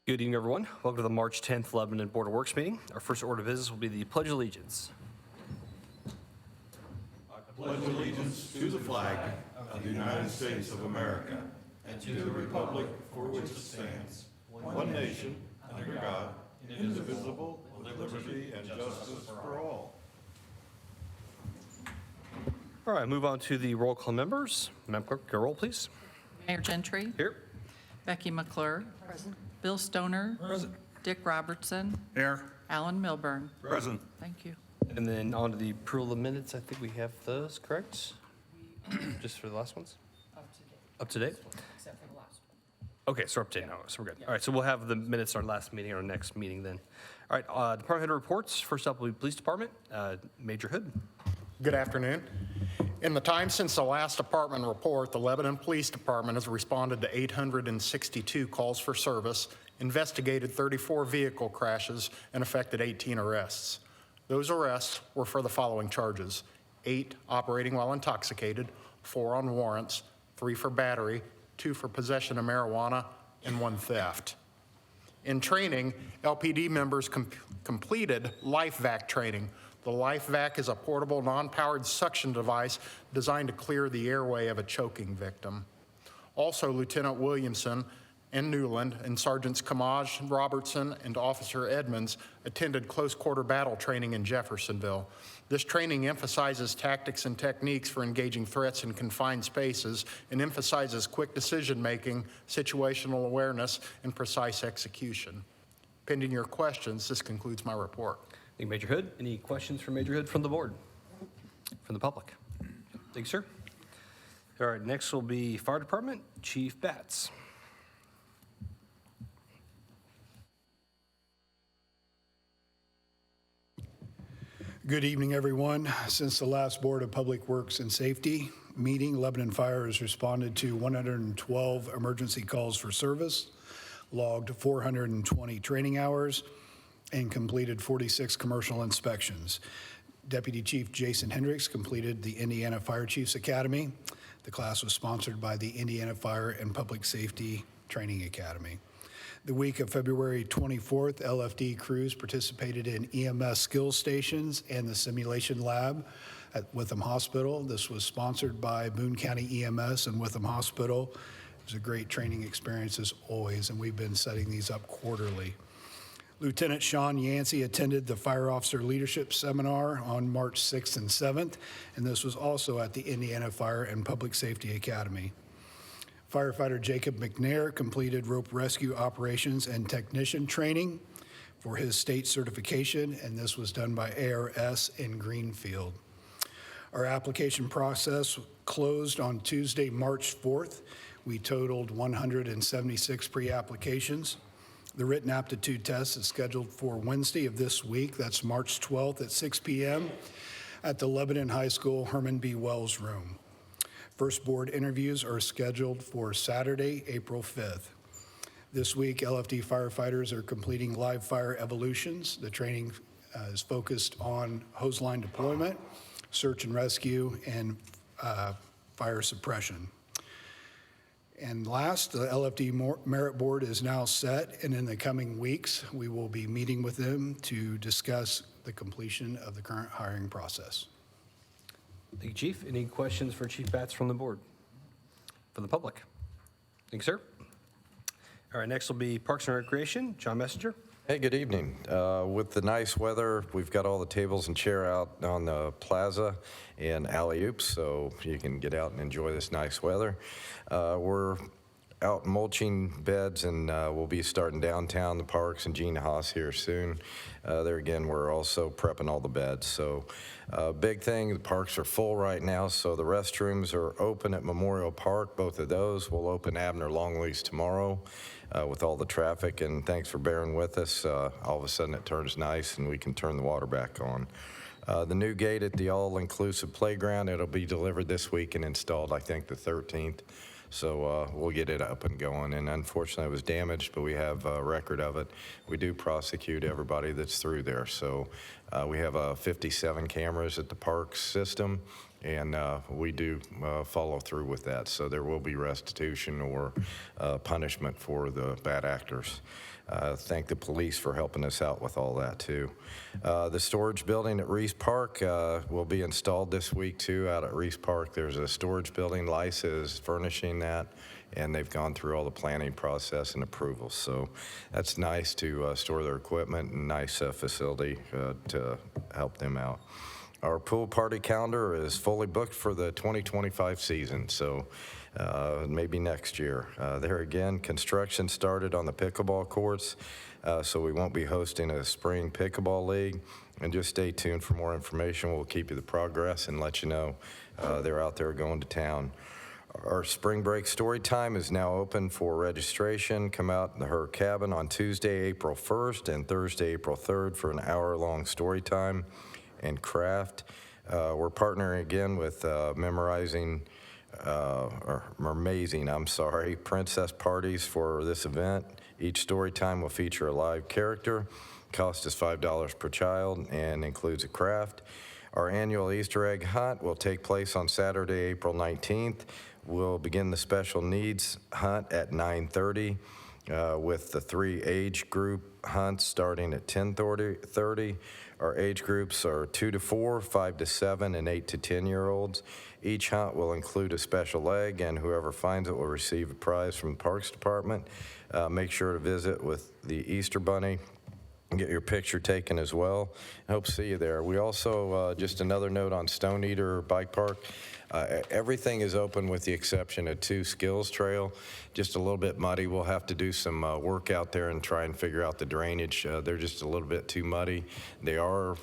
Good evening, everyone. Welcome to the March 10th Lebanon Board of Works meeting. Our first order of business will be the Pledge of Allegiance. I pledge allegiance to the flag of the United States of America and to the republic for which it stands, one nation, under God, indivisible, with liberty and justice for all. All right, move on to the roll call members. Madam Clerk, your roll, please. Mayor Gentry. Here. Becky McClure. Present. Bill Stoner. Present. Dick Robertson. Here. Alan Milburn. Present. Thank you. And then on to the approval of the minutes. I think we have those, correct? Just for the last ones? Up to date? Except for the last one. Okay, so we're up to date now, so we're good. All right, so we'll have the minutes our last meeting, our next meeting then. All right, department head reports. First up will be Police Department. Major Hood. Good afternoon. In the time since the last department report, the Lebanon Police Department has responded to 862 calls for service, investigated 34 vehicle crashes, and effected 18 arrests. Those arrests were for the following charges: 8 operating while intoxicated, 4 on warrants, 3 for battery, 2 for possession of marijuana, and 1 theft. In training, LPD members completed LifeVac training. The LifeVac is a portable, non-powered suction device designed to clear the airway of a choking victim. Also, Lieutenant Williamson and Newland and Sergeants Kamaj Robertson and Officer Edmonds attended close-quarter battle training in Jeffersonville. This training emphasizes tactics and techniques for engaging threats in confined spaces and emphasizes quick decision-making, situational awareness, and precise execution. Pending your questions, this concludes my report. Thank you, Major Hood. Any questions for Major Hood from the board? From the public? Thank you, sir. All right, next will be Fire Department, Chief Batts. Good evening, everyone. Since the last Board of Public Works and Safety meeting, Lebanon Fire has responded to 112 emergency calls for service, logged 420 training hours, and completed 46 commercial inspections. Deputy Chief Jason Hendricks completed the Indiana Fire Chiefs Academy. The class was sponsored by the Indiana Fire and Public Safety Training Academy. The week of February 24th, LFD crews participated in EMS skill stations and the simulation lab at Witham Hospital. This was sponsored by Boone County EMS and Witham Hospital. It was a great training experience as always, and we've been setting these up quarterly. Lieutenant Sean Yancey attended the Fire Officer Leadership Seminar on March 6th and 7th, and this was also at the Indiana Fire and Public Safety Academy. Firefighter Jacob McNair completed rope rescue operations and technician training for his state certification, and this was done by ARS in Greenfield. Our application process closed on Tuesday, March 4th. We totaled 176 pre-applications. The written aptitude test is scheduled for Wednesday of this week. That's March 12th at 6 p.m. at the Lebanon High School Herman B. Wells Room. First board interviews are scheduled for Saturday, April 5th. This week, LFD firefighters are completing live fire evolutions. The training is focused on hose line deployment, search and rescue, and fire suppression. And last, the LFD Merit Board is now set, and in the coming weeks, we will be meeting with them to discuss the completion of the current hiring process. Thank you, Chief. Any questions for Chief Batts from the board? From the public? Thank you, sir. All right, next will be Parks and Recreation. John Messenger. Hey, good evening. With the nice weather, we've got all the tables and chair out on the plaza and alley-oops, so you can get out and enjoy this nice weather. We're out mulching beds, and we'll be starting downtown, the parks, and Gene Haas here soon. There again, we're also prepping all the beds. So big thing, the parks are full right now, so the restrooms are open at Memorial Park. Both of those will open Abner Longlease tomorrow. With all the traffic, and thanks for bearing with us. All of a sudden it turns nice and we can turn the water back on. The new gate at the all-inclusive playground, it'll be delivered this week and installed, I think, the 13th. So we'll get it up and going. And unfortunately it was damaged, but we have a record of it. We do prosecute everybody that's through there. So we have 57 cameras at the park system, And we do follow through with that. So there will be restitution or punishment for the bad actors. Thank the police for helping us out with all that, too. The storage building at Reese Park will be installed this week, too, out at Reese Park. There's a storage building. LISA is furnishing that, and they've gone through all the planning process and approvals. So that's nice to store their equipment and nice facility to help them out. Our pool party calendar is fully booked for the 2025 season, so maybe next year. There again, construction started on the pickleball courts, so we won't be hosting a spring pickleball league. And just stay tuned for more information. We'll keep you the progress and let you know they're out there going to town. Our spring break story time is now open for registration. Come out in her cabin on Tuesday, April 1st and Thursday, April 3rd for an hour-long story time and craft. We're partnering again with Amazing Princess Parties for this event. Each story time will feature a live character. Cost is $5 per child and includes a craft. Our annual Easter egg hunt will take place on Saturday, April 19th. We'll begin the special needs hunt at 9:30 with the 3 age group hunts starting at 10:30. Our age groups are 2 to 4, 5 to 7, and 8 to 10-year-olds. Each hunt will include a special egg, and whoever finds it will receive a prize from the Parks Department. Make sure to visit with the Easter Bunny and get your picture taken as well. I hope to see you there. We also, just another note on Stone Eater Bike Park, everything is open with the exception of 2 Skills Trail. Just a little bit muddy. We'll have to do some work out there and try and figure out the drainage. They're just a little bit too muddy. They are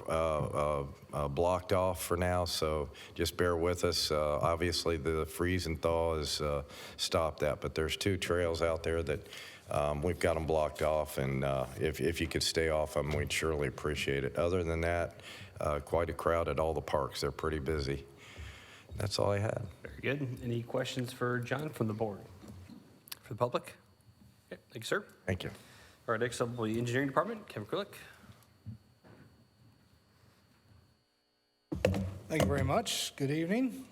blocked off for now, so just bear with us. Obviously, the freeze and thaw has stopped that, but there's 2 trails out there that we've got them blocked off, and if you could stay off them, we'd surely appreciate it. Other than that, quite a crowd at all the parks. They're pretty busy. That's all I had. Very good. Any questions for John from the board? For the public? Okay, thank you, sir. Thank you. All right, next up will be Engineering Department, Kevin Krulik. Thank you very much. Good evening.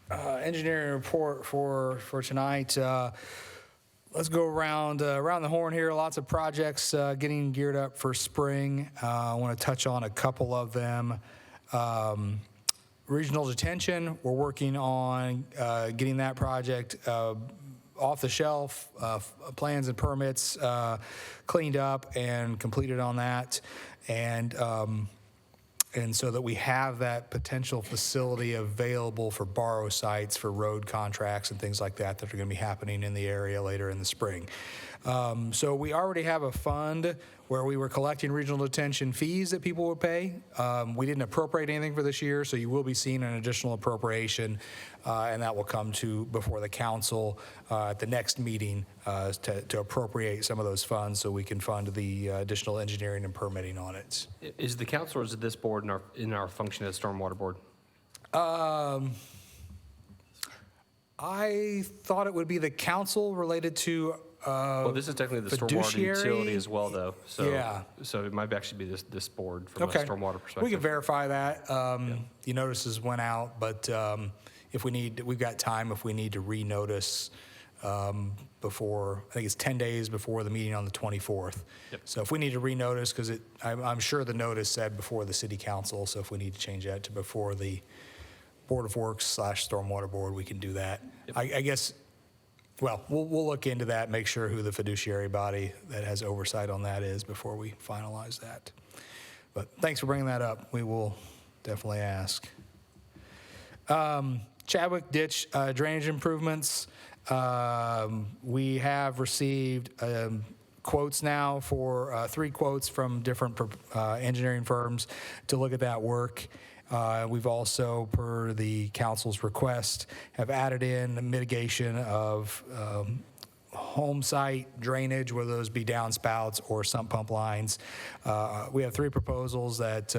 Engineering report for tonight. Let's go around the horn here. Lots of projects getting geared up for spring. I want to touch on a couple of them. Regional detention, we're working on getting that project off the shelf, plans and permits cleaned up and completed on that. And so that we have that potential facility available for borrow sites for road contracts and things like that that are going to be happening in the area later in the spring. So we already have a fund where we were collecting regional detention fees that people would pay. We didn't appropriate anything for this year, so you will be seeing an additional appropriation, and that will come to before the council at the next meeting to appropriate some of those funds so we can fund the additional engineering and permitting on it. Is the council or is it this board in our function as Stormwater Board? I thought it would be the council related to Well, this is technically the stormwater fiduciary? utility as well, though. So, Yeah. So it might actually be this board from Okay. a stormwater perspective. We can verify that. The notices went out, but if we need, we've got time if we need to renotice before, I think it's 10 days before the meeting on the 24th. Yep. So if we need to renotice, because I'm sure the notice said before the city council, so if we need to change that to before the Board of Works / Stormwater Board, we can do that. Yep. I guess, well, we'll look into that, make sure who the fiduciary body that has oversight on that is before we finalize that. But thanks for bringing that up. We will definitely ask. Chadwick Ditch drainage improvements. We have received quotes now for 3 quotes from different engineering firms to look at that work. We've also, per the council's request, have added in mitigation of home site drainage, whether those be downspouts or sump pump lines. We have 3 proposals that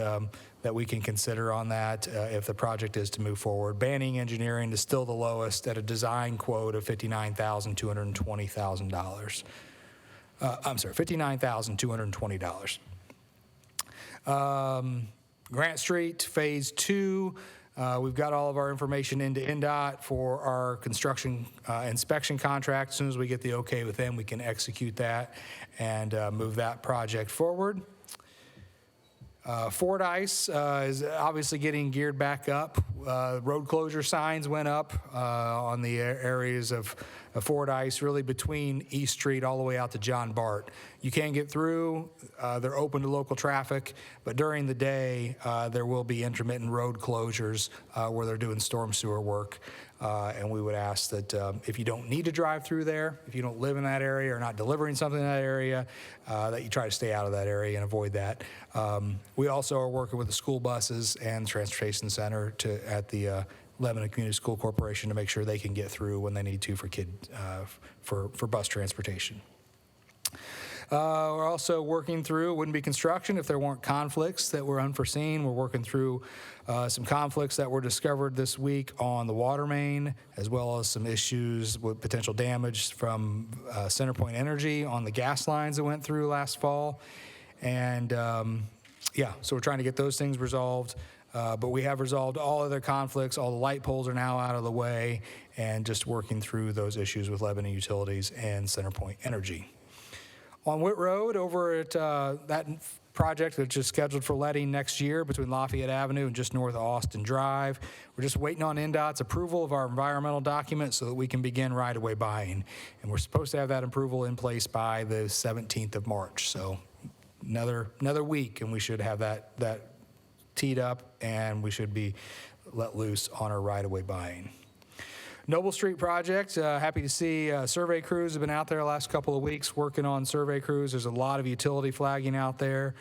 we can consider on that if the project is to move forward. Banning Engineering is still the lowest at a design quote of $59,220,000. $59,220. Grant Street, Phase 2. We've got all of our information into NDOT for our construction inspection contract. As soon as we get the okay with them, we can execute that and move that project forward. Fordyce is obviously getting geared back up. Road closure signs went up on the areas of Fordyce, really between East Street all the way out to John Bart. You can get through. They're open to local traffic, but during the day, there will be intermittent road closures where they're doing storm sewer work. And we would ask that if you don't need to drive through there, if you don't live in that area or not delivering something in that area, that you try to stay out of that area and avoid that. We also are working with the school buses and the transportation center at the Lebanon Community School Corporation to make sure they can get through when they need to for bus transportation. We're also working through, it wouldn't be construction if there weren't conflicts that were unforeseen. We're working through some conflicts that were discovered this week on the water main, as well as some issues with potential damage from CenterPoint Energy on the gas lines that went through last fall. And so we're trying to get those things resolved. But we have resolved all other conflicts. All the light poles are now out of the way, and just working through those issues with Lebanon Utilities and CenterPoint Energy. On Witt Road, over at that project that's just scheduled for letting next year between Lafayette Avenue and just north of Austin Drive, we're just waiting on NDOT's approval of our environmental document so that we can begin right-of-way buying. And we're supposed to have that approval in place by the 17th of March. So another week, and we should have that teed up, and we should be let loose on our right-of-way buying. Noble Street project, happy to see survey crews have been out there the last couple of weeks working on survey crews. There's a lot of utility flagging out there,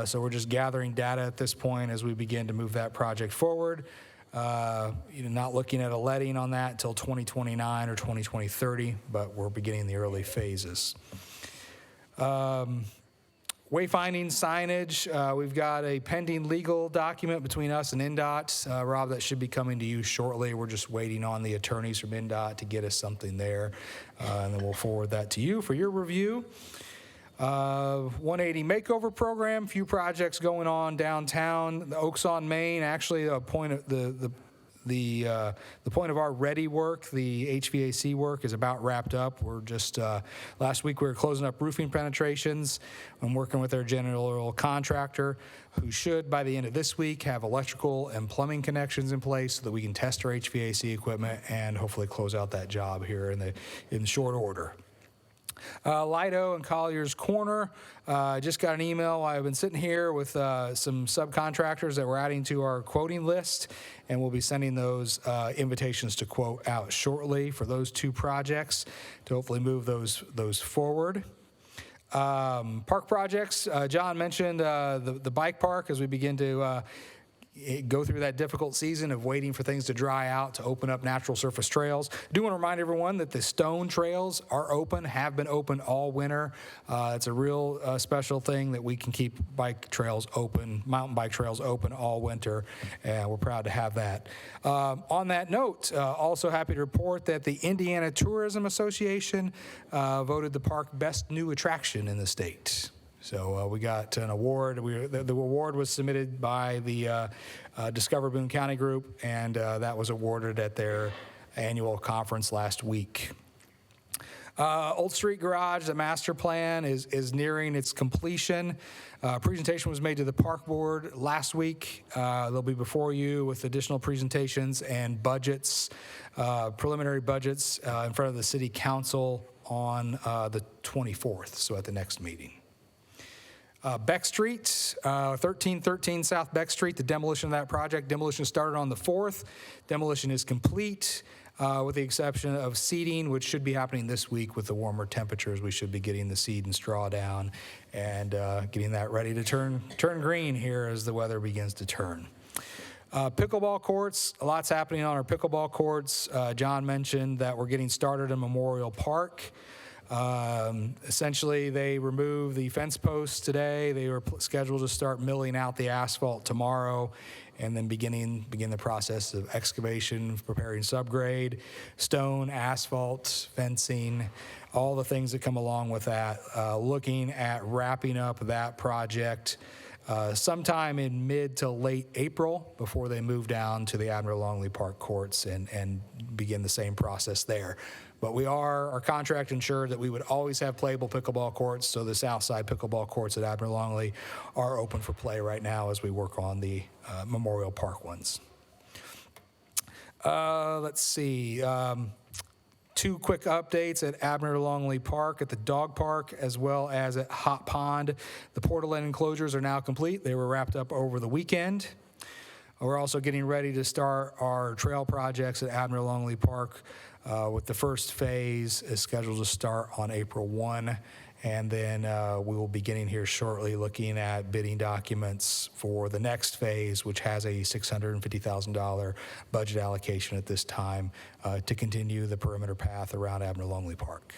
so we're just gathering data at this point as we begin to move that project forward. Not looking at a letting on that until 2029 or 2030, but we're beginning the early phases. Wayfinding signage, we've got a pending legal document between us and NDOT. Rob, that should be coming to you shortly. We're just waiting on the attorneys from NDOT to get us something there, and then we'll forward that to you for your review. 180 makeover program, few projects going on downtown. The Oaks on Main, actually, the point of our ready work, the HVAC work, is about wrapped up. We're just, last week we were closing up roofing penetrations and working with our general contractor, who should, by the end of this week, have electrical and plumbing connections in place so that we can test our HVAC equipment and hopefully close out that job here in short order. Lido and Collier's Corner, just got an email. I've been sitting here with some subcontractors that we're adding to our quoting list, and we'll be sending those invitations to quote out shortly for those two projects to hopefully move those forward. Park projects, John mentioned the bike park as we begin to go through that difficult season of waiting for things to dry out to open up natural surface trails. I do want to remind everyone that the stone trails are open, have been open all winter. It's a real special thing that we can keep bike trails open, mountain bike trails open all winter, and we're proud to have that. On that note, also happy to report that the Indiana Tourism Association voted the park best new attraction in the state. So we got an award. The award was submitted by the Discover Boone County Group, and that was awarded at their annual conference last week. Old Street Garage, the master plan is nearing its completion. Presentation was made to the Park Board last week. They'll be before you with additional presentations and budgets, preliminary budgets in front of the City Council on the 24th, so at the next meeting. Beck Street, 1313 South Beck Street, the demolition of that project. Demolition started on the 4th. Demolition is complete, with the exception of seeding, which should be happening this week with the warmer temperatures. We should be getting the seed and straw down and getting that ready to turn green here as the weather begins to turn. Pickleball courts, a lot's happening on our pickleball courts. John mentioned that we're getting started in Memorial Park. Essentially, they removed the fence posts today. They were scheduled to start milling out the asphalt tomorrow, and then begin the process of excavation, preparing subgrade, stone, asphalt, fencing, all the things that come along with that. Looking at wrapping up that project sometime in mid to late April before they move down to the Admiral Longley Park courts and begin the same process there. But our contract ensured that we would always have playable pickleball courts, so the south side pickleball courts at Admiral Longley are open for play right now as we work on the Memorial Park ones. Let's see. Two quick updates at Admiral Longley Park at the dog park as well as at Hot Pond. The portal enclosures are now complete. They were wrapped up over the weekend. We're also getting ready to start our trail projects at Admiral Longley Park with the first phase is scheduled to start on April 1. And then we will be getting here shortly looking at bidding documents for the next phase, which has a $650,000 budget allocation at this time to continue the perimeter path around Admiral Longley Park.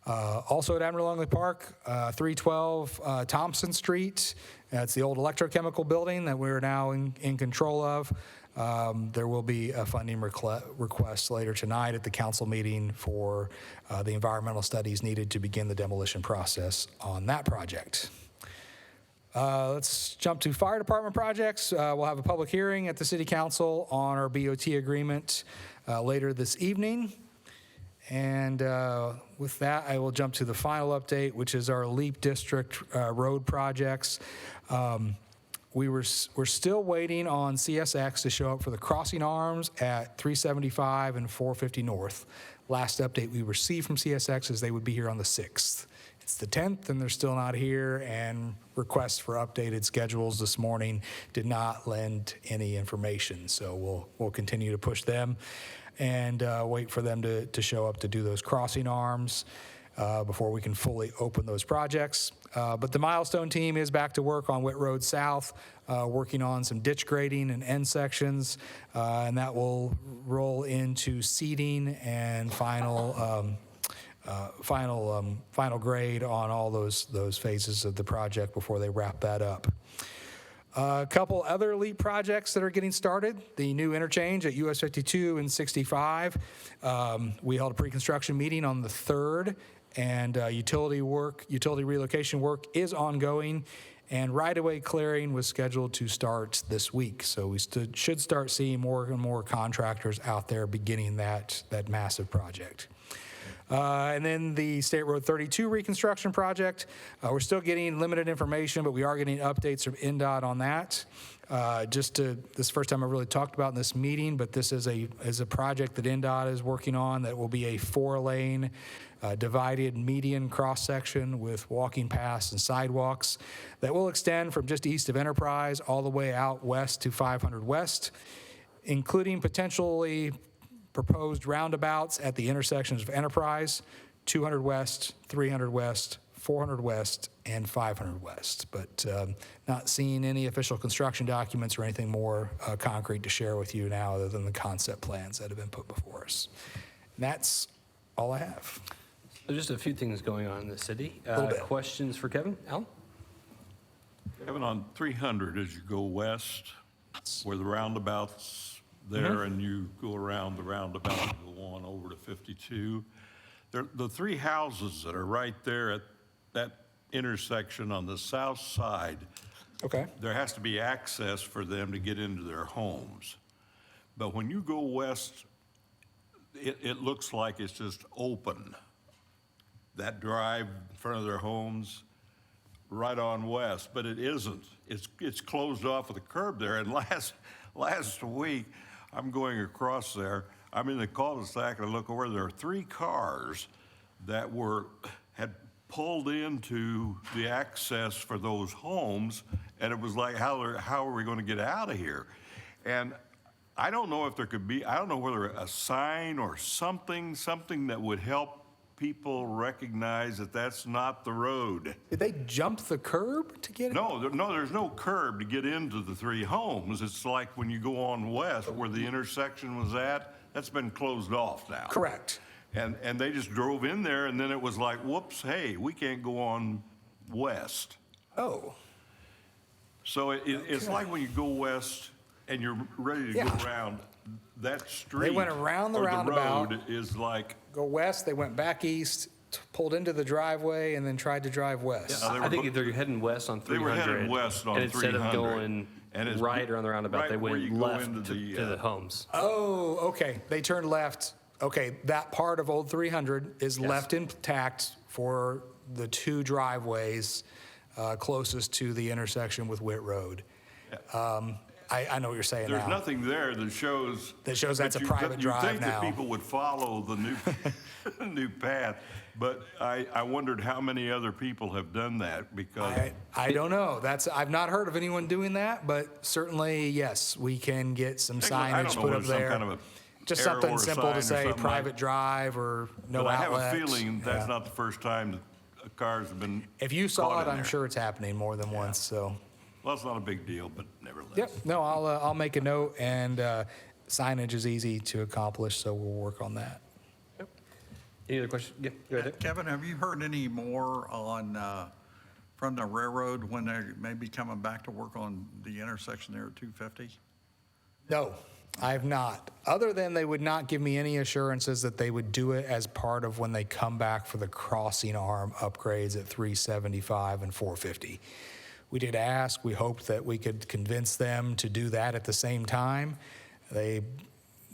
Also at Admiral Longley Park, 312 Thompson Street. That's the old electrochemical building that we're now in control of. There will be a funding request later tonight at the council meeting for the environmental studies needed to begin the demolition process on that project. Let's jump to fire department projects. We'll have a public hearing at the city council on our BOT agreement later this evening. And with that, I will jump to the final update, which is our LEAP district road projects. We're still waiting on CSX to show up for the crossing arms at 375 and 450 North. Last update we received from CSX is they would be here on the 6th. It's the 10th and they're still not here, and requests for updated schedules this morning did not lend any information. So we'll continue to push them and wait for them to show up to do those crossing arms before we can fully open those projects. But the Milestone team is back to work on Whit Road South, working on some ditch grading and end sections, and that will roll into seeding and final grade on all those phases of the project before they wrap that up. A couple other LEAP projects that are getting started. The new interchange at US 52 and 65. We held a pre-construction meeting on the 3rd, and utility relocation work is ongoing, and right-of-way clearing was scheduled to start this week. So we should start seeing more and more contractors out there beginning that massive project. And then the State Road 32 reconstruction project, we're still getting limited information, but we are getting updates from NDOT on that. This is the first time I really talked about in this meeting, but this is a project that NDOT is working on that will be a 4-lane divided median cross-section with walking paths and sidewalks that will extend from just east of Enterprise all the way out west to 500 West, including potentially proposed roundabouts at the intersections of Enterprise, 200 West, 300 West, 400 West, and 500 West. But not seeing any official construction documents or anything more concrete to share with you now other than the concept plans that have been put before us. And that's all I have. There's just a few things going on in the city. Little bit. Questions for Kevin? Alan? Kevin, on 300, as you go west, where the roundabout's there and you go around the roundabout and go on over to 52, the 3 houses that are right there at that intersection on the south side, Okay. there has to be access for them to get into their homes. But when you go west, it looks like it's just open. That drive in front of their homes, right on west, but it isn't. It's closed off with a curb there. And last week, I'm going across there. I'm in the cul-de-sac and I look over. There are 3 cars that had pulled into the access for those homes, and it was like, how are we going to get out of here? And I don't know if there could be, I don't know whether a sign or something that would help people recognize that that's not the road. Did they jump the curb to get it? No, there's no curb to get into the 3 homes. It's like when you go on west where the intersection was at, that's been closed off now. Correct. And they just drove in there, and then it was like, whoops, hey, we can't go on west. Oh. So it's like when you go west and you're ready to go Yeah. around, that street. They went around the or roundabout. road is like, Go west, they went back east, pulled into the driveway and then tried to drive west. Yeah. they I were think bo- they're heading west on They 300. were headed west on And instead 300. of going And it's right around the roundabout, right they where went you go left into to the, the homes. Oh, okay. They turned left. Okay, that part of Old 300 is left intact for the two driveways closest to the intersection with Witt Road. I know what you're saying There's now. nothing there that shows. That's a private drive You think now. that people would follow the new, new path, but I wondered how many other people have done that because. I don't know. I've not heard of anyone doing that, but certainly, yes, we can get some I don't signage know put whether up some there. kind of a Just arrow something or a simple sign to or say something private like- drive or no But I have outlet. a feeling that's Yeah. not the first time that cars have been. If you saw caught it, in I'm there. sure it's happening more than once, so. Well, it's not a big deal, but nevertheless. Yep, no, I'll make a note, and signage is easy to accomplish, so we'll work on that. Any other questions? Yeah, go ahead. Kevin, have you heard any more on, from the railroad when they may be coming back to work on the intersection there at 250? No, I have not. Other than they would not give me any assurances that they would do it as part of when they come back for the crossing arm upgrades at 375 and 450. We did ask, we hoped that we could convince them to do that at the same time. They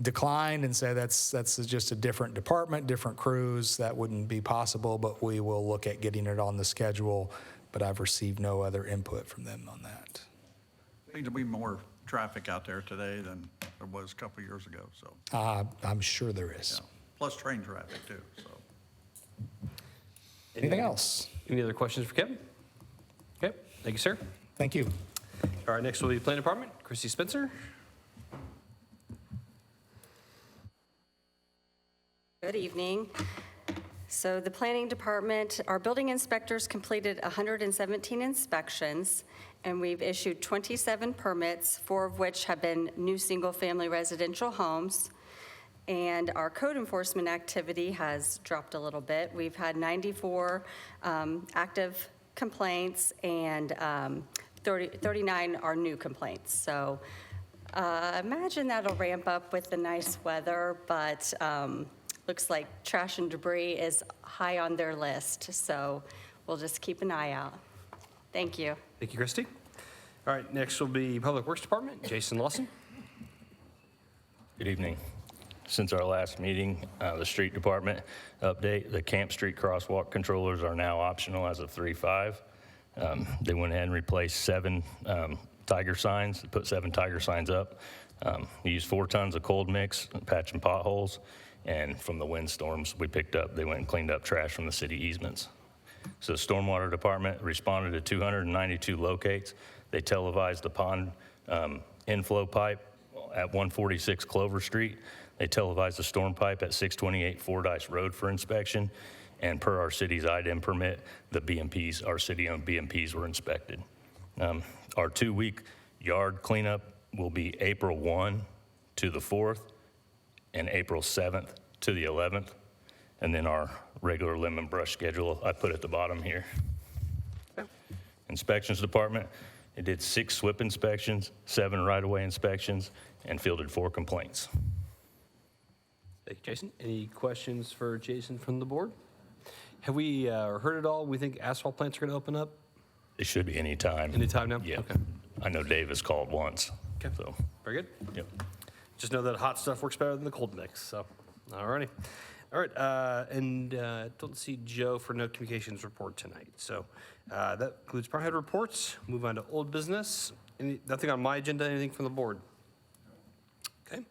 declined and said that's just a different department, different crews, that wouldn't be possible, but we will look at getting it on the schedule. But I've received no other input from them on that. Seems to be more traffic out there today than there was a couple years ago, so, I'm sure there is. yeah. Plus train traffic too, so. Anything else? Any other questions for Kevin? Okay, thank you, sir. Thank you. All right, next will be Plan Department, Christy Spencer. Good evening. So the planning department, our building inspectors completed 117 inspections, and we've issued 27 permits, 4 of which have been new single-family residential homes. And our code enforcement activity has dropped a little bit. We've had 94 active complaints, and 39 are new complaints. So imagine that'll ramp up with the nice weather, but looks like trash and debris is high on their list, so we'll just keep an eye out. Thank you. Thank you, Christy. All right, next will be Public Works Department, Jason Lawson. Good evening. Since our last meeting, the street department update, the Camp Street crosswalk controllers are now optional as of 3/5. They went ahead and replaced 7 tiger signs, put 7 tiger signs up. They used 4 tons of cold mix, patching potholes, and from the windstorms we picked up, they went and cleaned up trash from the city easements. So the stormwater department responded to 292 locates. They televised the pond inflow pipe at 146 Clover Street. They televised the storm pipe at 628 Fordyce Road for inspection. And per our city's IDEM permit, the BMPs, our city-owned BMPs were inspected. Our 2-week yard cleanup will be April 1 to the 4th and April 7th to the 11th. And then our regular limb and brush schedule, I put at the bottom here. Inspections department, it did 6 SWIP inspections, 7 right-of-way inspections, and fielded 4 complaints. Thank you, Jason. Any questions for Jason from the board? Have we heard it all? We think asphalt plants are going to open up It should be any time. any time now? Yeah. Okay, I know Dave has called once. Okay. So, very good. yep. Just know that hot stuff works better than the cold mix, so, all righty. All right, and don't see Joe for no communications report tonight. So that concludes department head reports. Move on to old business. Nothing on my agenda, anything from the board? Okay.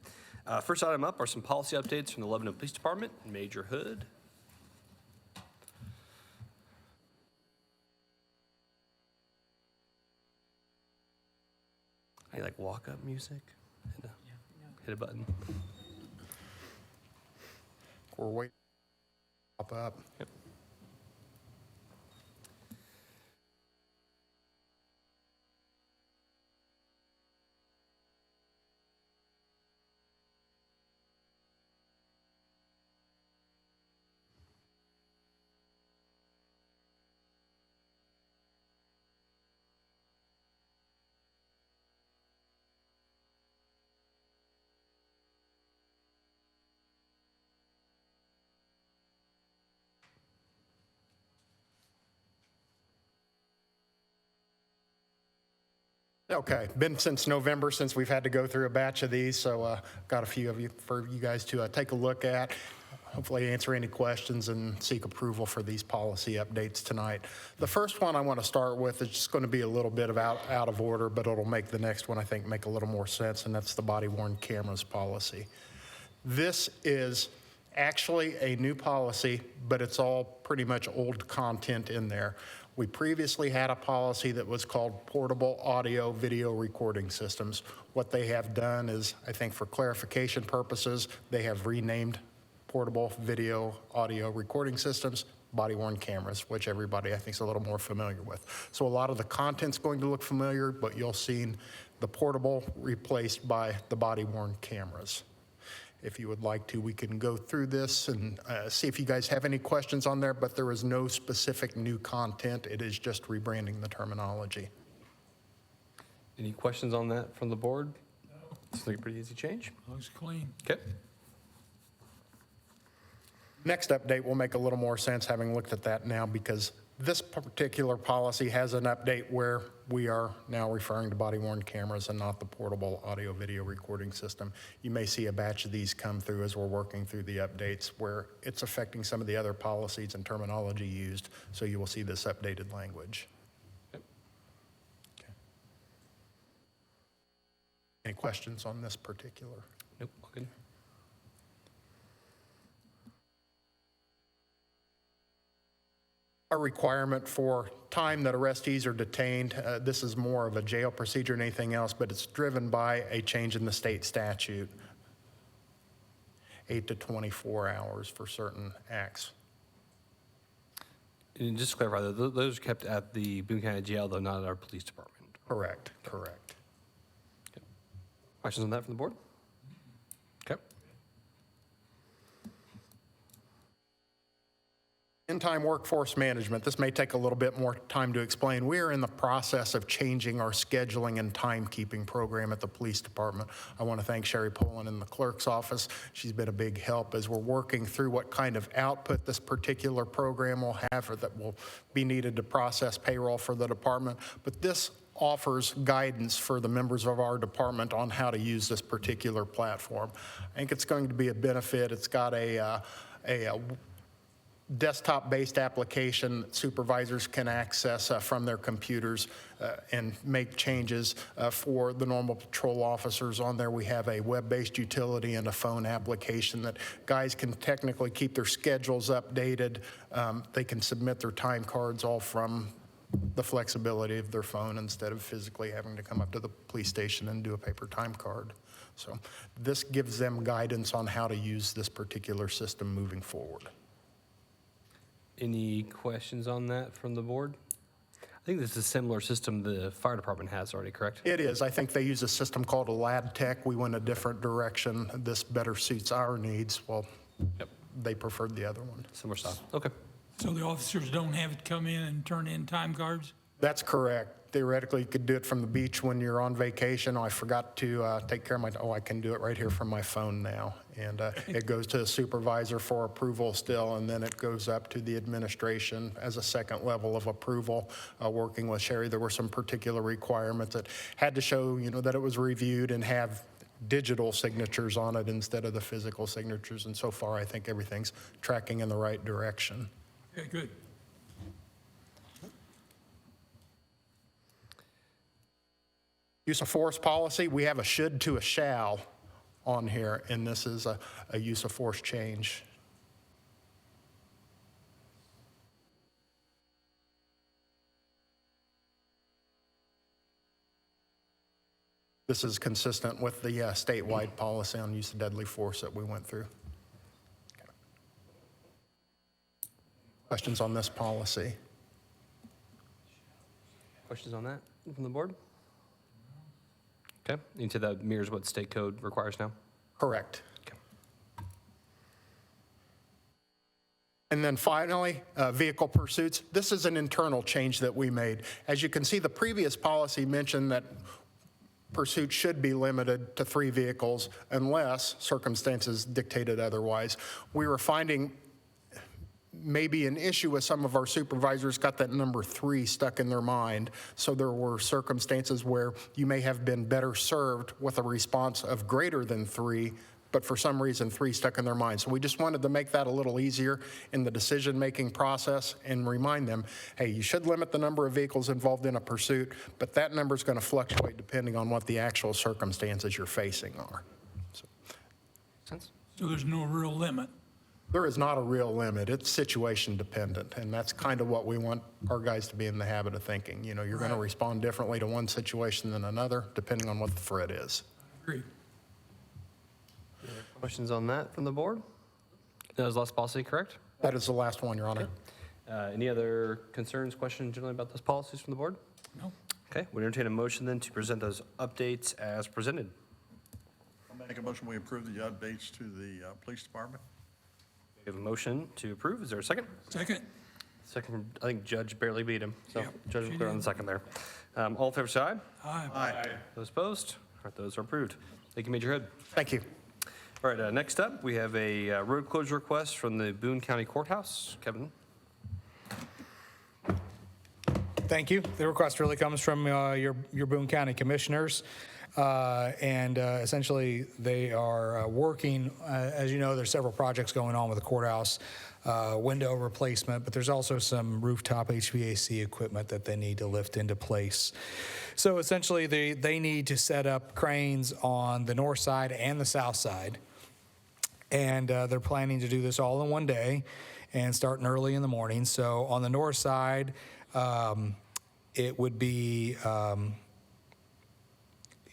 First item up are some policy updates from the Lebanon Police Department. Major Hood. I like walk-up music. Hit a button. We're waiting. Pop up. Yep. Okay, been since November since we've had to go through a batch of these, so got a few of you for you guys to take a look at. Hopefully answer any questions and seek approval for these policy updates tonight. The first one I want to start with is just going to be a little bit of out of order, but it'll make the next one, I think, make a little more sense, and that's the body-worn cameras policy. This is actually a new policy, but it's all pretty much old content in there. We previously had a policy that was called portable audio video recording systems. What they have done is, I think for clarification purposes, they have renamed portable video audio recording systems body-worn cameras, which everybody I think is a little more familiar with. So a lot of the content's going to look familiar, but you'll see the portable replaced by the body-worn cameras. If you would like to, we can go through this and see if you guys have any questions on there, but there is no specific new content. It is just rebranding the terminology. Any questions on that from the board? No. It's like a pretty easy change. Looks clean. Okay. Next update will make a little more sense having looked at that now, because this particular policy has an update where we are now referring to body-worn cameras and not the portable audio-video recording system. You may see a batch of these come through as we're working through the updates where it's affecting some of the other policies and terminology used, so you will see this updated language. Yep. Okay. Any questions on this particular? Nope, all good. A requirement for time that arrestees are detained. This is more of a jail procedure than anything else, but it's driven by a change in the state statute. 8 to 24 hours for certain acts. And just to clarify, those are kept at the Boone County Jail, though not at our police department. Correct, correct. Okay. Questions on that from the board? Okay. In-time workforce management. This may take a little bit more time to explain. We are in the process of changing our scheduling and timekeeping program at the police department. I want to thank Sherry Poland in the clerk's office. She's been a big help as we're working through what kind of output this particular program will have, or that will be needed to process payroll for the department. But this offers guidance for the members of our department on how to use this particular platform. I think it's going to be a benefit. It's got a desktop-based application that supervisors can access from their computers and make changes for the normal patrol officers. On there we have a web-based utility and a phone application that guys can technically keep their schedules updated. They can submit their time cards all from the flexibility of their phone instead of physically having to come up to the police station and do a paper time card. So this gives them guidance on how to use this particular system moving forward. Any questions on that from the board? I think this is a similar system the fire department has already, correct? It is. I think they use a system called a lab tech. We went a different direction. This better suits our needs. Well, Yep. they preferred the other one. Similar stuff. Okay. So the officers don't have to come in and turn in time cards? That's correct. Theoretically, you could do it from the beach when you're on vacation. Oh, I forgot to take care of my, I can do it right here from my phone now. And it goes to the supervisor for approval still, and then it goes up to the administration as a second level of approval. Working with Sherry, there were some particular requirements that had to show, that it was reviewed and have digital signatures on it instead of the physical signatures. And so far, I think everything's tracking in the right direction. Okay, good. Use of force policy, we have a should to a shall on here, and this is a use of force change. This is consistent with the statewide policy on use of deadly force that we went through. Okay. Questions on this policy? Questions on that from the board? Okay. Into that mirrors what state code requires now? Correct. Okay. And then finally, vehicle pursuits. This is an internal change that we made. As you can see, the previous policy mentioned that pursuit should be limited to 3 vehicles unless circumstances dictated otherwise. We were finding maybe an issue with some of our supervisors got that number 3 stuck in their mind. So there were circumstances where you may have been better served with a response of greater than 3, but for some reason 3 stuck in their mind. So we just wanted to make that a little easier in the decision-making process and remind them, hey, you should limit the number of vehicles involved in a pursuit, but that number is going to fluctuate depending on what the actual circumstances you're facing are. Sense? So there's no real limit. There is not a real limit. It's situation dependent, and that's kind of what we want our guys to be in the habit of thinking. You know, you're going to respond differently to one situation than another, depending on what the threat is. Agreed. Questions on that from the board? That was the last policy, correct? That is the last one, Your Honor. Any other concerns, questions generally about those policies from the board? No. Okay, we entertain a motion then to present those updates as presented. I'll make a motion, we approve the updates to the police department. We have a motion to approve. Is there a second? Second? Second, I think Judge barely beat him, so Yeah, Judge she was clear on did. the second there. All in favor, say aye. Aye. Aye. Those opposed? All right, those are approved. Thank you, Major Hood. Thank you. All right, next up, we have a road closure request from the Boone County Courthouse. Kevin? Thank you. The request really comes from your Boone County Commissioners. And essentially, they are working, as you know, there's several projects going on with the courthouse, window replacement, but there's also some rooftop HVAC equipment that they need to lift into place. So essentially, they need to set up cranes on the north side and the south side. And they're planning to do this all in one day and starting early in the morning. So on the north side, it would be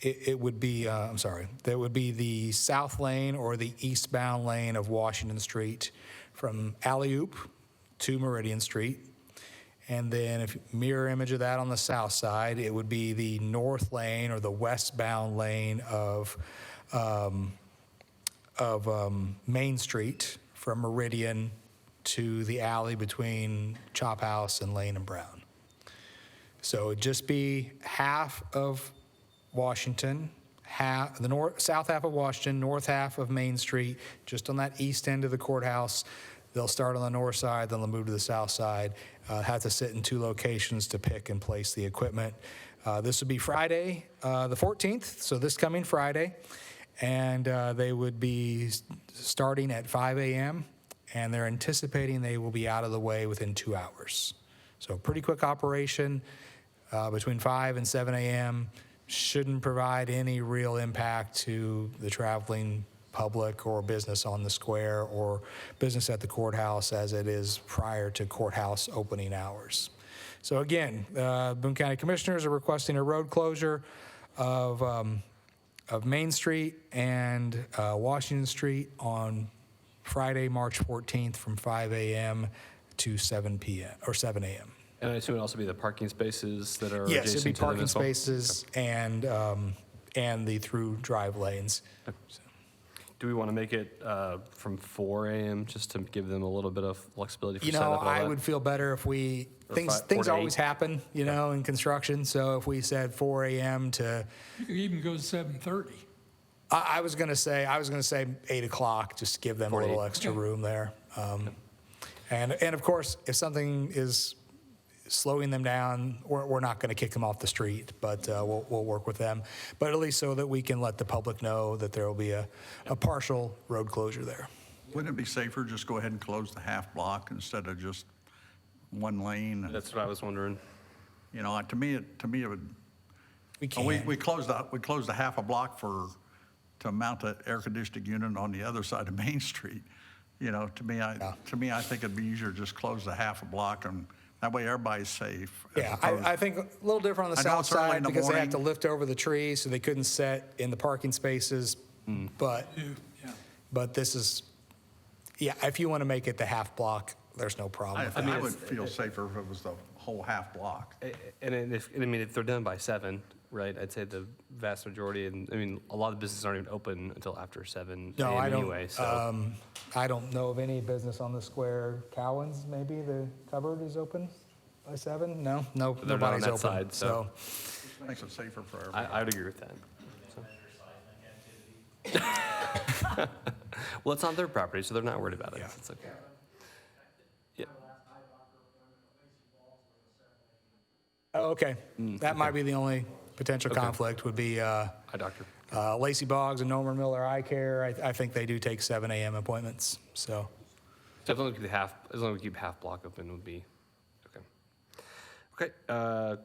there would be the south lane or the eastbound lane of Washington Street from Alley-Oop to Meridian Street. And then if mirror image of that on the south side, it would be the north lane or the westbound lane of Main Street from Meridian to the alley between Chop House and Lane and Brown. So it'd just be half of Washington, south half of Washington, north half of Main Street, just on that east end of the courthouse. They'll start on the north side, then they'll move to the south side. Have to sit in 2 locations to pick and place the equipment. This would be Friday, the 14th, so this coming Friday. And they would be starting at 5 a.m., and they're anticipating they will be out of the way within 2 hours. So pretty quick operation between 5 and 7 a.m. Shouldn't provide any real impact to the traveling public or business on the square or business at the courthouse as it is prior to courthouse opening hours. So again, Boone County Commissioners are requesting a road closure of Main Street and Washington Street on Friday, March 14th from 5 a.m. to 7 p.m. or 7 a.m. And I assume it'd also be the parking spaces that are Yes, it'd be adjacent to them parking as well? spaces and the through drive lanes. So, Do we want to make it from 4 a.m. just to give them a little bit of flexibility for you setup know, and all I that? would feel better if we, Or things 4 to always 8. happen, you know, in construction. So if we said 4 a.m. to, You could even go to 7:30. I was gonna say 8 o'clock, just to give them a 4 to little 8. extra room there. And of course, if something is slowing them down, we're not gonna kick them off the street, but we'll work with them. But at least so that we can let the public know that there will be a partial road closure there. Wouldn't it be safer just go ahead and close the half block instead of just one lane? That's what I was wondering. You know, to me, it would, We can. we closed the half a block to mount an air conditioning unit on the other side of Main Street. You know, to me, I think it'd be easier to just close the half a block, and that way everybody's safe. as Yeah, opposed- I think a little different on the I know south it's early in side the because they have to morning. lift over the trees, so they couldn't set in the parking spaces. But Yeah. this is, yeah, if you want to make it the half block, there's no problem with that. I would feel safer if it was the whole half block. And if they're done by 7, right, I'd say the vast majority, and I mean, a lot of businesses aren't even open until after 7 No, I a.m. don't, anyway, so. I don't know of any business on the square. Cowan's, maybe the cupboard is open by 7? No, They're not on nobody's that open. side, so. Makes it safer for everybody. I would agree with that. So. Well, it's on their property, so they're not worried about it. It's okay. Oh, okay. That might be the only potential conflict would be Hi, doctor. Lacey Boggs and Norman Miller Eye Care. I think they do take 7 a.m. appointments, so. So as long as we keep half block open would be, okay. Okay, I'll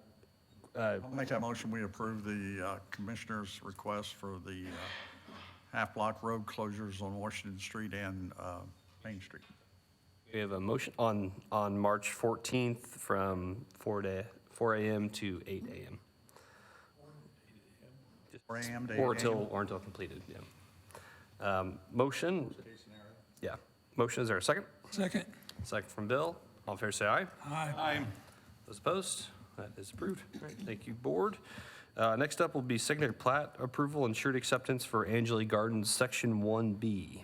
make that motion, we approve the commissioner's request for the half-block road closures on Washington Street and Main Street. we have a motion on March 14th from 4 a.m. to 8 a.m. 4 a.m. to 8 Or a.m. until completed, yeah. Motion, yeah. Motion, is there a second? Second. Second from Bill. All in favor, say aye. Aye. Those opposed? That is approved. All right, thank you, board. Next up will be secondary plat approval and surety acceptance for Angeli Gardens, Section 1B.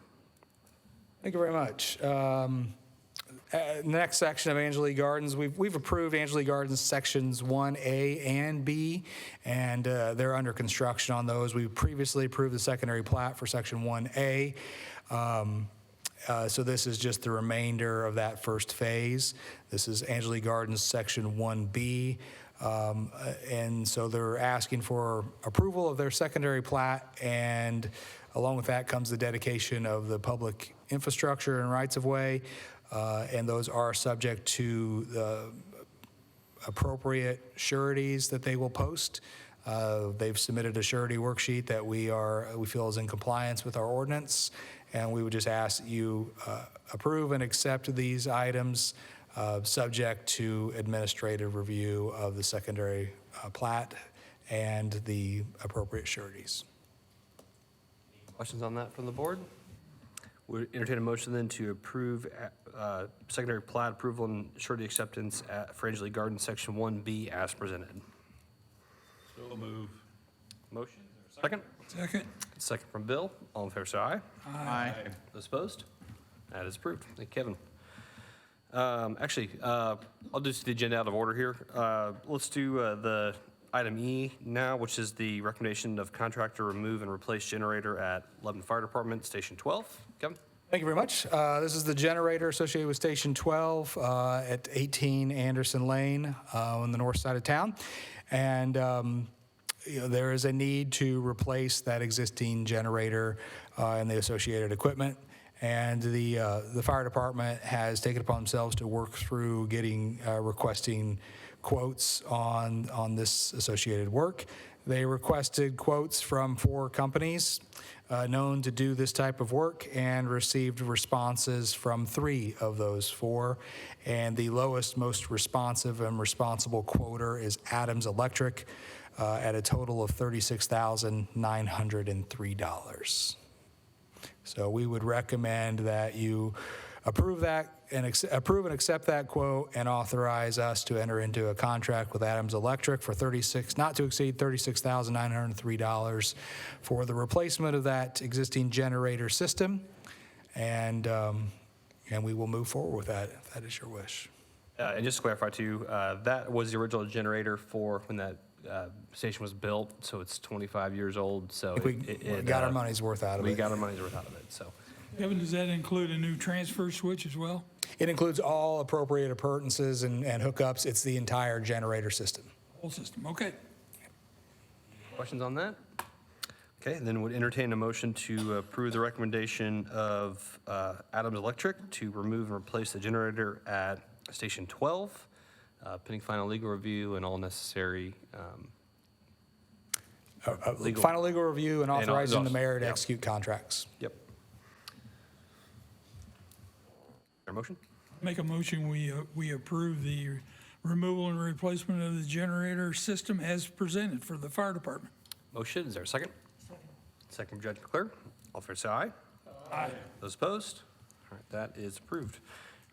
Thank you very much. Next section of Angeli Gardens, we've approved Angeli Gardens sections 1A and B, and they're under construction on those. We previously approved the secondary plat for section 1A. So this is just the remainder of that first phase. This is Angeli Gardens section 1B. And so they're asking for approval of their secondary plat, and along with that comes the dedication of the public infrastructure and rights-of-way, and those are subject to the appropriate sureties that they will post. They've submitted a surety worksheet that we feel is in compliance with our ordinance, and we would just ask that you approve and accept these items, subject to administrative review of the secondary plat and the appropriate sureties. Questions on that from the board? We entertain a motion then to approve secondary plat approval and surety acceptance for Angeli Gardens, Section 1B as presented. So move. Motion, is there a second? Second. Second from Bill. All in favor, say aye. Aye. Those opposed? That is approved. Thank you, Kevin. I'll do the agenda out of order here. Let's do the item E now, which is the recommendation of contractor remove and replace generator at Lebanon Fire Department, Station 12. Kevin? Thank you very much. This is the generator associated with Station 12 at 18 Anderson Lane on the north side of town. And there is a need to replace that existing generator and the associated equipment. And the fire department has taken upon themselves to work through requesting quotes on this associated work. They requested quotes from 4 companies known to do this type of work and received responses from 3 of those 4. And the lowest, most responsive and responsible quoter is Adams Electric at a total of $36,903. So we would recommend that you approve that and approve and accept that quote and authorize us to enter into a contract with Adams Electric for not to exceed $36,903 for the replacement of that existing generator system. And we will move forward with that if that is your wish. And just to clarify too, that was the original generator for when that station was built, so it's 25 years old. So We got our money's worth out of it. We got our money's worth out of it. So Kevin, does that include a new transfer switch as well? It includes all appropriate appurtenances and hookups. It's the entire generator system. Whole system, okay. questions on that? Okay, then would entertain a motion to approve the recommendation of Adams Electric to remove and replace the generator at Station 12, pending final legal review and all necessary legal. Final legal review and authorizing the mayor to yeah. execute contracts. Yep. Our motion? Make a motion, we approve the removal and replacement of the generator system as presented for the fire department. Motion, is there a second? Second from Judge McClure. All fair say aye. Aye. Those opposed? All right, that is approved.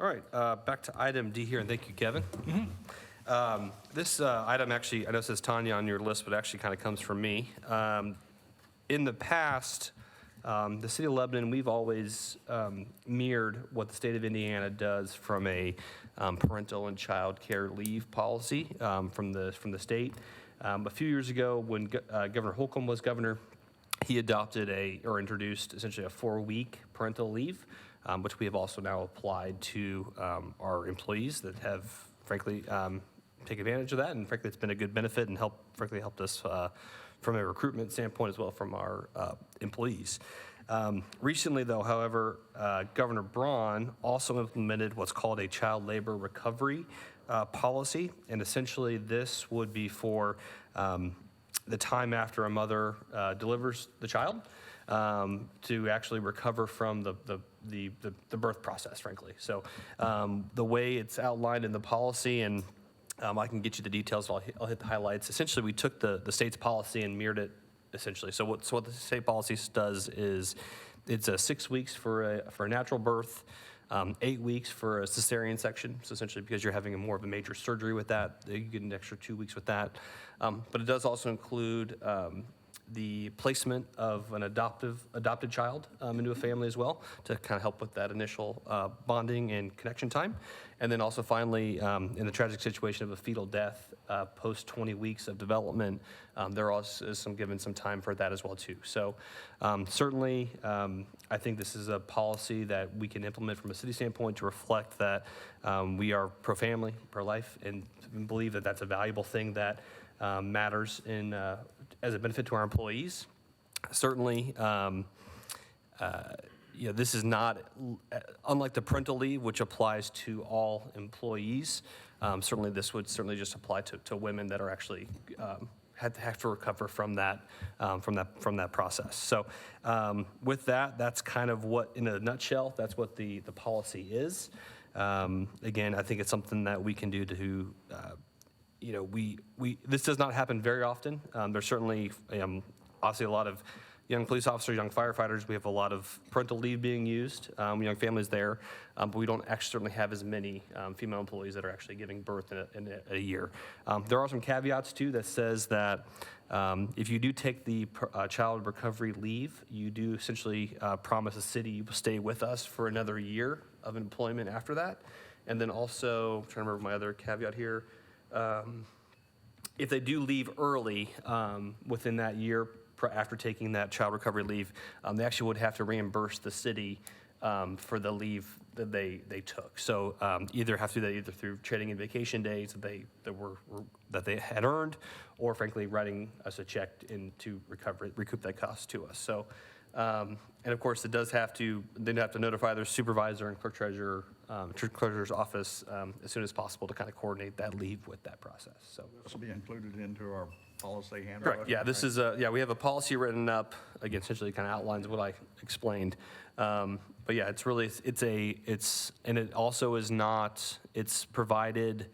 All right, back to item D here, and thank you, Kevin. This item actually, I know it says Tanya on your list, but actually kind of comes from me. In the past, the city of Lebanon, we've always mirrored what the state of Indiana does from a parental and child care leave policy from the state. A few years ago, when Governor Holcomb was governor, he adopted or introduced essentially a 4-week parental leave, which we have also now applied to our employees that have, frankly, take advantage of that, and frankly, it's been a good benefit and helped us from a recruitment standpoint as well from our employees. Recently, though, however, Governor Braun also implemented what's called a child labor recovery policy, and essentially this would be for the time after a mother delivers the child to actually recover from the birth process, frankly. So the way it's outlined in the policy, and I can get you the details, I'll hit the highlights. Essentially, we took the state's policy and mirrored it, essentially. So what the state policy does is it's 6 weeks for a natural birth, 8 weeks for a cesarean section. So essentially, because you're having more of a major surgery with that, you get an extra 2 weeks with that. But it does also include the placement of an adopted child into a family as well to kind of help with that initial bonding and connection time. And then also finally, in the tragic situation of a fetal death post 20 weeks of development, there also is given some time for that as well too. So certainly, I think this is a policy that we can implement from a city standpoint to reflect that we are pro-family, pro-life, and believe that that's a valuable thing that matters as a benefit to our employees. Certainly, this is not, unlike the parental leave, which applies to all employees, certainly this would certainly just apply to women that are actually have to recover from that process. So with that, that's kind of what, in a nutshell, that's what the policy is. Again, I think it's something that we can do to this does not happen very often. There's certainly obviously a lot of young police officers, young firefighters. We have a lot of parental leave being used, young families there, but we don't actually certainly have as many female employees that are actually giving birth in a year. There are some caveats too that says that if you do take the child recovery leave, you do essentially promise the city you will stay with us for another year of employment after that. And then also, I'm trying to remember my other caveat here, if they do leave early within that year after taking that child recovery leave, they actually would have to reimburse the city for the leave that they took. So either have to do that either through trading in vacation days that they had earned, or frankly writing us a check to recoup that cost to us. So and of course, they'd have to notify their supervisor and clerk treasurer's office as soon as possible to kind of coordinate that leave with that process. So This will be included into our policy handbook. correct. Yeah, this is we have a policy written up, again, essentially kind of outlines what I explained. But yeah, it's really and it also is not, it's provided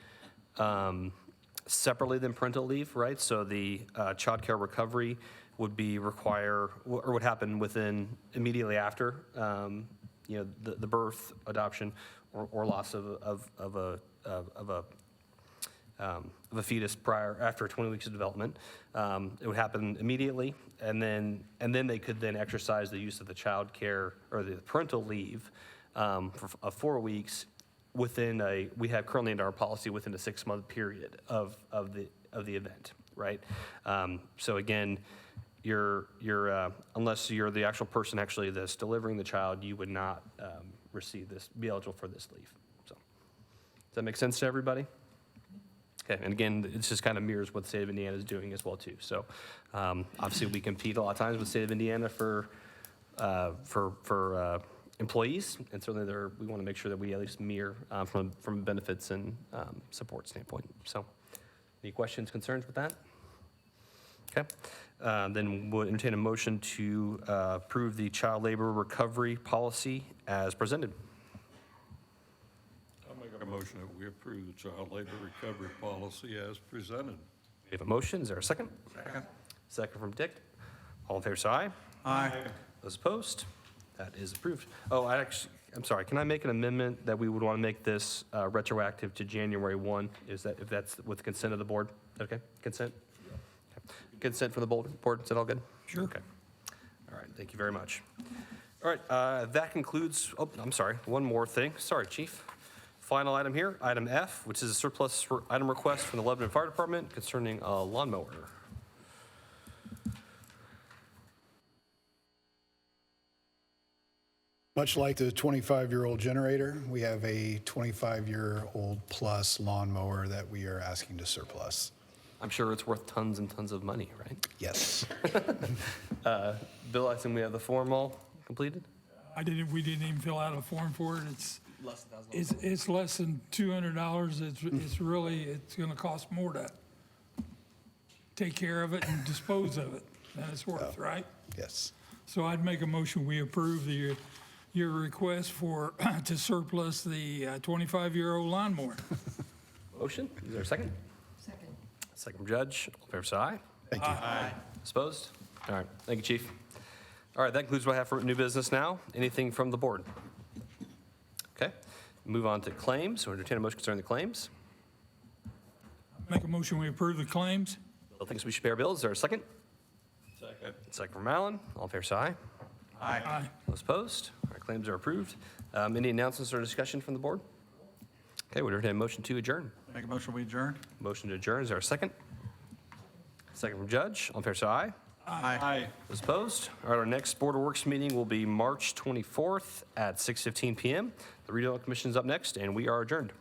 separately than parental leave, right? So the child care recovery would would happen immediately after, the birth, adoption, or loss of a fetus after 20 weeks of development. It would happen immediately, and then they could then exercise the use of the child care or the parental leave for 4 weeks we have currently in our policy within a 6-month period of the event, right? So again, unless you're the actual person actually that's delivering the child, you would not be eligible for this leave. So does that make sense to everybody? Okay, and again, it just kind of mirrors what the state of Indiana is doing as well too. So obviously we compete a lot of times with the state of Indiana for employees, and certainly we want to make sure that we at least mirror from benefits and support standpoint. So any questions, concerns with that? Okay, then we'll entertain a motion to approve the child labor recovery policy as presented. I'll make a motion that we approve the child labor recovery policy as presented. We have a motion. Is there a second? Second. Second from Dick. All in favor, say aye. Aye. Those opposed? That is approved. Oh, I'm sorry. Can I make an amendment that we would want to make this retroactive to January 1? If that's with consent of the board? Okay, consent? Okay. Consent from the board? Is that all good? Sure. Okay. All right, thank you very much. All right, that concludes, I'm sorry, one more thing. Sorry, Chief. Final item here, item F, which is a surplus item request from the Lebanon Fire Department concerning a lawnmower. Much like the 25-year-old generator, we have a 25-year-old plus lawnmower that we are asking to surplus. I'm sure it's worth tons and tons of money, right? Yes. Bill, I think we have the form all completed? We didn't even fill out a form for it. It's less than $200. It's really, it's gonna cost more to take care of it and dispose of it than it's worth, right? Yes. So I'd make a motion, we approve your request to surplus the 25-year-old lawnmower. Motion, is there a second? Second from Judge, all in favor, say aye. Thank you. Opposed? All right, thank you, Chief. All right, that concludes what I have for new business now. Anything from the board? Okay, move on to claims. So entertain a motion concerning the claims. Make a motion, we approve the claims. Bill thinks we should pay our bills. Is there a second? Second. Second from Alan. All in favor, say aye. Aye. Those opposed? All right, claims are approved. Any announcements or discussion from the board? Okay, we entertain a motion to adjourn. Make a motion, we adjourn? Motion to adjourn. Is there a second? Second from Judge. All in favor, say aye. Aye. Those opposed? All right, our next Board of Works meeting will be March 24th at 6:15 PM. The Redevelopment Commission is up next, and we are adjourned.